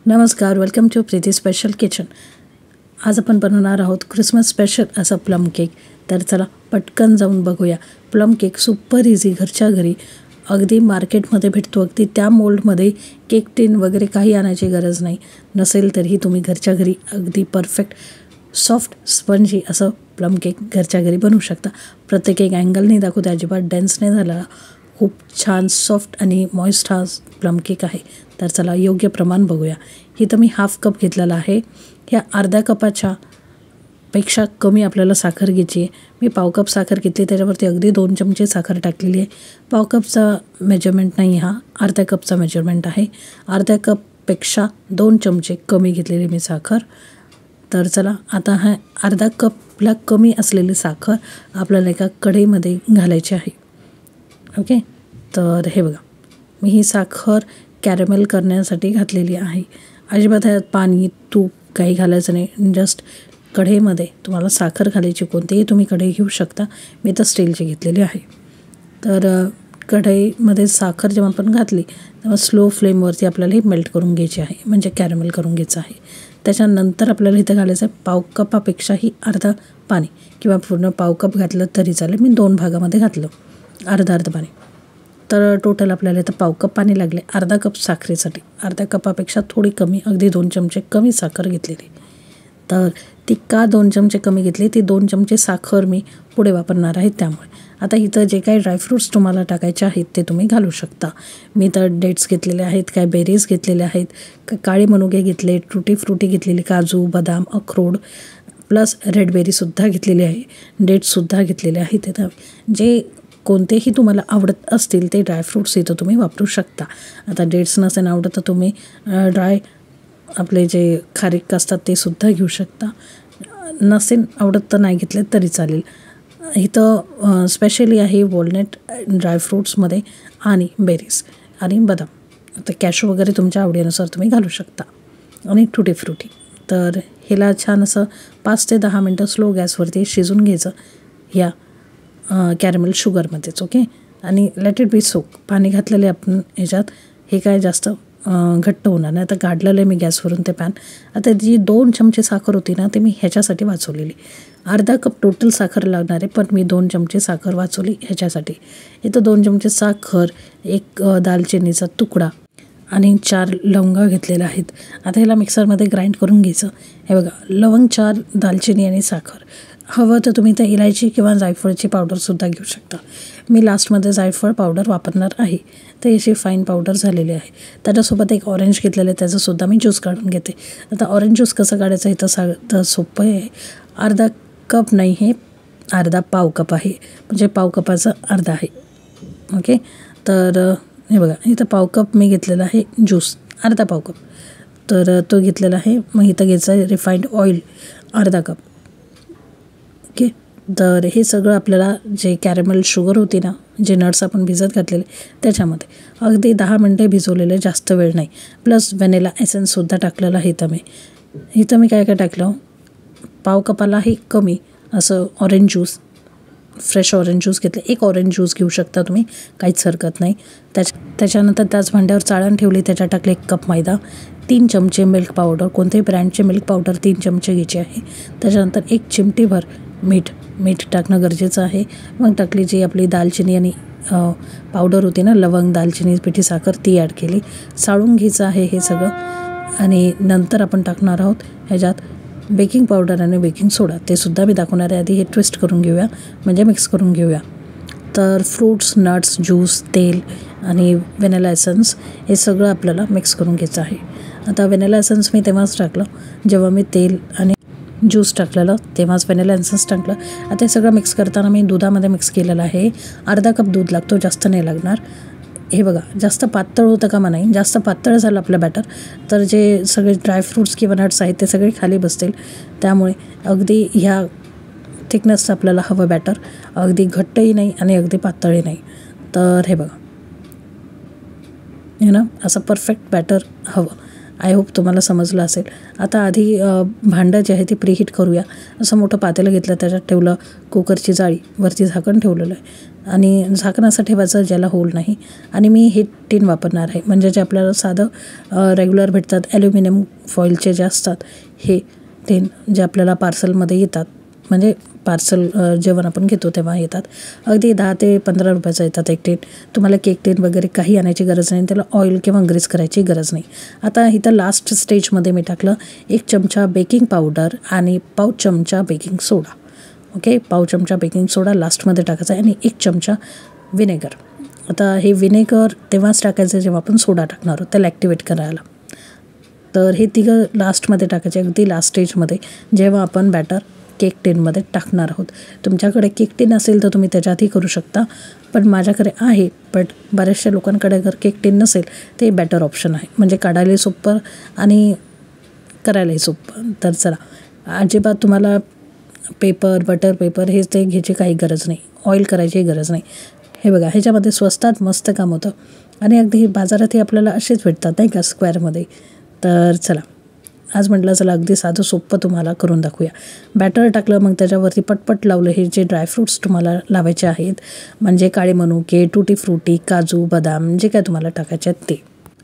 नमस्कार, welcome to Preeti special kitchen. आज आपण बनवणार आहोत क्रिसमस स्पेशल असा प्लम केक। तर चला पटकन जाऊन बघूया। प्लम केक सुपर इझी, घरच्या घरी अगदी मार्केटमध्ये भेटतो। अगदी त्या मोल्डमध्ये केक टिन वगैरे काही आणायची गरज नाही। नसेल तरीही तुम्ही घरच्या घरी अगदी परफेक्ट सॉफ्ट स्पंजी असं प्लम केक घरच्या घरी बनवू शकता। प्रत्येक एक अँगलने दाखवते, अजिबात डेन्स नाही झाला। खूप छान सॉफ्ट आणि मॉइस्ट हा प्लम केक आहे। तर चला योग्य प्रमाण बघूया। इथं मी हाफ कप घेतलेला आहे। ह्या अर्ध्या कपाच्या पेक्षा कमी आपल्याला साखर घ्यायची आहे। मी पाव कप साखर घेतली, त्याच्यावरती अगदी 2 चमचे साखर टाकलेली आहे। पाव कपचा मेजरमेंट नाही, हा अर्ध्या कपचा मेजरमेंट आहे। अर्ध्या कपपेक्षा 2 चमचे कमी घेतलेली मी साखर। तर चला आता हा अर्धा कपला कमी असलेली साखर आपल्याला एका कढईमध्ये घालायची आहे। ओके, तर हे बघा, मी ही साखर कॅरेमेल करण्यासाठी घातलेली आहे। अजिबात ह्यात पाणी तूप काही घालायचं नाही, जस्ट कढईमध्ये तुम्हाला साखर घालायची, कोणतीही तुम्ही कढई घेऊ शकता। मी तर स्टीलची घेतलेली आहे। तर कढईमध्ये साखर जेव्हा आपण घातली तेव्हा स्लो फ्लेमवरती आपल्याला ही मेल्ट करून घ्यायची आहे, म्हणजे कॅरेमेल करून घ्यायचं आहे। त्याच्यानंतर आपल्याला इथं घालायचं आहे पाव कपापेक्षाही अर्धा पाणी, किंवा पूर्ण पाव कप घातलं तरी चालेल। मी 2 भागामध्ये घातलं, अर्धा पाणी। तर टोटल आपल्याला इथं पाव कप पाणी लागले अर्धा कप साखरेसाठी। अर्ध्या कपापेक्षा थोडी कमी, अगदी 2 चमचे कमी साखर घेतलेली। तर ती का 2 चमचे कमी घेतली, ती 2 चमचे साखर मी पुढे वापरणार आहे त्यामुळे। आता इथं जे काही ड्रायफ्रूट्स तुम्हाला टाकायचे आहेत ते तुम्ही घालू शकता। मी तर डेट्स घेतलेले आहेत, काय बेरीज घेतलेले आहेत, काळे मनुके घेतले, टुटी फ्रुटी घेतलेली, काजू, बदाम, अक्रोड, प्लस रेडबेरीसुद्धा घेतलेली आहे, डेट्ससुद्धा घेतलेले आहेत। इथं जे कोणतेही तुम्हाला आवडत असतील ते ड्रायफ्रूट्स इथं तुम्ही वापरू शकता। आता डेट्स नसेल आवडत तर तुम्ही ड्राय आपले जे खारीक असतात ते सुद्धा घेऊ शकता। नसेल आवडत तर नाही घेतले तरी चालेल। इथं स्पेशली आहे वॉलनट ड्रायफ्रूट्समध्ये आणि बेरीज आणि बदाम। आता कॅशू वगैरे तुमच्या आवडीनुसार तुम्ही घालू शकता, आणि टुटी फ्रुटी। तर ह्याला छान असं 5 ते 10 मिनटं स्लो गॅसवरती शिजून घ्यायचं ह्या कॅरेमेल शुगरमध्येच। ओके, आणि लेट इट बी सोक। पाणी घातलेले आपण ह्याच्यात, हे काय जास्त घट्ट होणार नाही। आता काढलेलं आहे मी गॅसवरून ते पॅन। आता जी 2 चमचे साखर होती ना, ते मी ह्याच्यासाठी वाचवलेली। अर्धा कप टोटल साखर लागणार आहे, पण मी 2 चमचे साखर वाचवली ह्याच्यासाठी। इथं 2 चमचे साखर, एक दालचिनीचा तुकडा आणि 4 लवंगा घेतलेल्या आहेत। आता ह्याला मिक्सरमध्ये ग्राइंड करून घ्यायचं। हे बघा, लवंग 4, दालचिनी आणि साखर। हवं तर तुम्ही तर इलायची किंवा जायफळची पावडरसुद्धा घेऊ शकता। मी लास्टमध्ये जायफळ पावडर वापरणार आहे। तर याची फाईन पावडर झालेली आहे। त्याच्यासोबत एक ऑरेंज घेतलेलं आहे, त्याचंसुद्धा मी ज्यूस काढून घेते। आता ऑरेंज ज्यूस कसं काढायचं इथं तर सोपं आहे। अर्धा कप नाही, हे अर्धा पाव कप आहे, म्हणजे पाव कपाचं अर्धा आहे। ओके, तर हे बघा, इथं पाव कप मी घेतलेला आहे ज्यूस, अर्धा पाव कप तर तो घेतलेला आहे। मग इथं घ्यायचं आहे रिफाईंड ऑइल अर्धा कप। ओके, तर हे सगळं आपल्याला जे कॅरेमेल शुगर होती ना, जे नट्स आपण भिजत घातलेले त्याच्यामध्ये अगदी 10 मिनटे भिजवलेले, जास्त वेळ नाही। प्लस व्हॅनिला एसेन्ससुद्धा टाकलेलं आहे इथं मी काय काय टाकलं, पाव कपालाही कमी असं orange juice, fresh orange juice घेतले। एक ऑरेंज ज्यूस घेऊ शकता तुम्ही, काहीच हरकत नाही। त्याच्यानंतर त्याच भांड्यावर चाळण ठेवली, त्याच्यात टाकले 1 कप मैदा, 3 चमचे मिल्क पावडर, कोणत्याही ब्रँडचे मिल्क पावडर 3 चमचे घ्यायचे आहे। त्याच्यानंतर 1 चिमटीभर मीठ टाकणं गरजेचं आहे। मग टाकली जी आपली दालचिनी आणि पावडर होती ना, लवंग, दालचिनी, पिठी साखर, ती ॲड केली। साळून घ्यायचं आहे हे सगळं। आणि नंतर आपण टाकणार आहोत ह्याच्यात बेकिंग पावडर आणि बेकिंग सोडा, ते सुद्धा मी दाखवणार आहे। आधी हे ट्विस्ट करून घेऊया, म्हणजे मिक्स करून घेऊया। तर फ्रूट्स, नट्स, ज्यूस, तेल आणि व्हॅनिला एसेन्स हे सगळं आपल्याला मिक्स करून घ्यायचं आहे। आता व्हॅनिला एसेन्स मी तेव्हाच टाकलं जेव्हा मी तेल आणि ज्यूस टाकलेलं, तेव्हाच व्हॅनिला एसेन्स टाकलं। आता हे सगळं मिक्स करताना मी दुधामध्ये मिक्स केलेलं आहे। अर्धा कप दूध लागतो, जास्त नाही लागणार। हे बघा, जास्त पातळ होतं कामा नाही। जास्त पातळ झालं आपलं बॅटर तर जे सगळे ड्रायफ्रूट्स किंवा नट्स आहेत ते सगळे खाली बसतील। त्यामुळे अगदी ह्या थिकनेसचं आपल्याला हवं बॅटर, अगदी घट्टही नाही आणि अगदी पातळही नाही। तर हे बघा, असं परफेक्ट बॅटर हवं। आय होप तुम्हाला समजलं असेल. आता आधी भांडं जे आहे ते प्रीहीट करूया. असं मोठं पातेलं घेतलं, त्याच्यात ठेवलं कुकरची जाळी, वरती झाकण ठेवलेलं आहे आणि झाकण असं ठेवायचं ज्याला होल नाही. आणि मी हे टीन वापरणार आहे, म्हणजे जे आपल्याला साधं रेग्युलर भेटतात ॲल्युमिनियम फॉईलचे जे असतात हे टीन, जे आपल्याला पार्सलमध्ये येतात, म्हणजे पार्सल जेवण आपण घेतो तेव्हा येतात. अगदी 10 ते 15 रुपयाचं येतात एक टीन. तुम्हाला केक टीन वगैरे काही आणायची गरज नाही, त्याला ऑइल किंवा ग्रीस करायची गरज नाही. आता इथं लास्ट स्टेजमध्ये मी टाकलं 1 चमचा बेकिंग पावडर आणि पाव चमचा बेकिंग सोडा. ओके, पाव चमचा बेकिंग सोडा लास्टमध्ये टाकायचा आहे आणि 1 चमचा विनेगर. आता हे विनेगर तेव्हाच टाकायचं जेव्हा आपण सोडा टाकणार आहोत त्याला ॲक्टिवेट करायला. तर हे तिघं लास्टमध्ये टाकायचे, अगदी लास्ट स्टेजमध्ये, जेव्हा आपण बॅटर केक टीनमध्ये टाकणार आहोत. तुमच्याकडे केक टीन असेल तर तुम्ही त्याच्यातही करू शकता, पण माझ्याकडे आहे. बट बऱ्याचशा लोकांकडे जर केक टीन नसेल ते बेटर ऑप्शन आहे, म्हणजे काढायलाही सोपं आणि करायलाही सोपं. तर चला, अजिबात तुम्हाला बटर पेपर हे ते घ्यायची काही गरज नाही, ऑइल करायची गरज नाही. हे बघा, ह्याच्यामध्ये स्वस्तात मस्त काम होतं आणि अगदी बाजारातही आपल्याला असेच भेटतात नाही का, स्क्वेअरमध्ये. तर चला, आज म्हटलं चला अगदी साधं सोपं तुम्हाला करून दाखवूया. बॅटर टाकलं, मग त्याच्यावरती पटपट लावलं हे जे ड्रायफ्रूट्स तुम्हाला लावायचे आहेत, म्हणजे काळे मनुके, टुटी फ्रुटी, काजू, बदाम, जे काय तुम्हाला टाकायचे आहेत ते.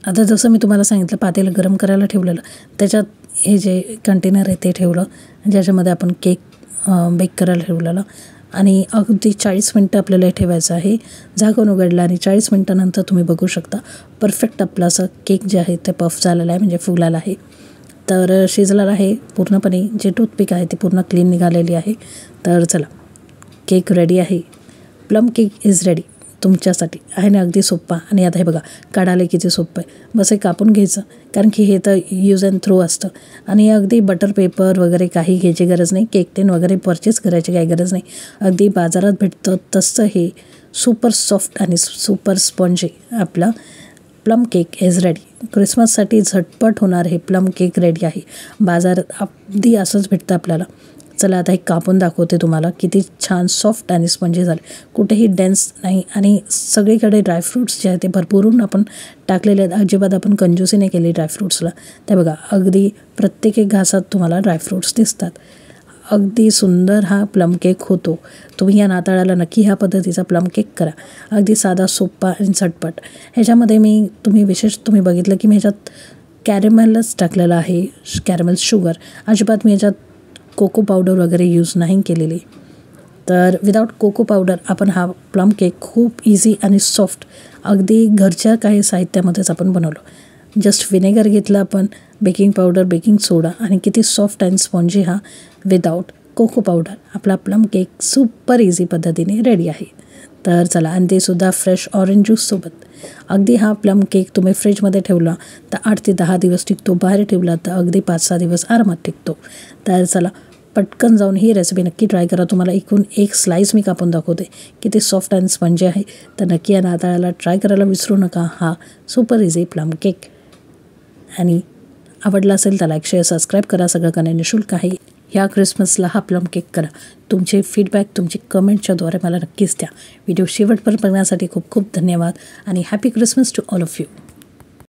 आता जसं मी तुम्हाला सांगितलं, पातेलं गरम करायला ठेवलेलं, त्याच्यात हे जे कंटेनर आहे ते ठेवलं, ज्याच्यामध्ये आपण केक बेक करायला ठेवलेलं आणि अगदी 40 मिनटं आपल्याला हे ठेवायचं आहे. झाकण उघडलं आणि 40 मिनटानंतर तुम्ही बघू शकता परफेक्ट आपला असं केक जे आहे ते पफ झालेलं आहे, म्हणजे फुगलेला आहे. तर शिजलेला आहे पूर्णपणे, जे टूथपिक आहे ती पूर्ण क्लीन निघालेली आहे. तर चला, केक रेडी आहे. प्लम केक इज रेडी तुमच्यासाठी आहे ना, अगदी सोप्पा. आणि आता हे बघा, काढायला किती सोपं आहे. बस हे कापून घ्यायचं, कारण की हे तर यूज अँड थ्रो असतं आणि अगदी बटर पेपर वगैरे काही घ्यायची गरज नाही, केक टीन वगैरे परचेस करायची काही गरज नाही. अगदी बाजारात भेटतं तसं हे सुपर सॉफ्ट आणि सुपर स्पॉन्जी आपला प्लम केक इज रेडी. क्रिसमससाठी झटपट होणार हे प्लम केक रेडी आहे. बाजारात अगदी असंच भेटतं आपल्याला. चला, आता हे कापून दाखवते तुम्हाला. किती छान सॉफ्ट आणि स्पंजी झाले, कुठेही डेन्स नाही आणि सगळीकडे ड्रायफ्रूट्स जे आहे ते भरपूरून आपण टाकलेले आहेत. अजिबात आपण कंजूसी नाही केली ड्रायफ्रूट्सला. ते बघा, अगदी प्रत्येक एक घासात तुम्हाला ड्रायफ्रूट्स दिसतात. अगदी सुंदर हा प्लम केक होतो. तुम्ही या नाताळाला नक्की ह्या पद्धतीचा प्लम केक करा. अगदी साधा, सोप्पा आणि झटपट. ह्याच्यामध्ये तुम्ही बघितलं की मी ह्याच्यात कॅरेमेलच टाकलेलं आहे, कॅरेमेल शुगर. अजिबात मी ह्याच्यात कोको पावडर वगैरे यूज नाही केलेली. तर विदाऊट कोको पावडर आपण हा प्लम केक खूप इझी आणि सॉफ्ट, अगदी घरच्या काही साहित्यामध्येच आपण बनवलो. जस्ट विनेगर घेतलं आपण, बेकिंग पावडर, बेकिंग सोडा आणि किती सॉफ्ट अँड स्पॉन्जी हा विदाऊट कोको पावडर आपला प्लम केक सुपर इझी पद्धतीने रेडी आहे. तर चला, आणि ते सुद्धा फ्रेश ऑरेंज ज्यूससोबत. अगदी हा प्लम केक तुम्ही फ्रीजमध्ये ठेवला तर 8 ते 10 दिवस टिकतो, बाहेर ठेवला तर अगदी 5-6 दिवस आरामात टिकतो. तर चला, पटकन जाऊन ही रेसिपी नक्की ट्राय करा. तुम्हाला एकूण एक स्लाईस मी कापून दाखवते, किती सॉफ्ट अँड स्पंजी आहे. तर नक्की या नाताळाला ट्राय करायला विसरू नका हा सुपर इझी प्लम केक. आणि आवडला असेल तर लाईक, शेअर, सबस्क्राईब करा. सगळं करणे निःशुल्क आहे. ह्या क्रिसमसला हा प्लम केक करा. तुमचे फीडबॅक तुमचे कमेंटच्याद्वारे मला नक्कीच द्या. व्हिडिओ शेवटपर्यंत बघण्यासाठी खूप खूप धन्यवाद आणि happy Christmas to all of you.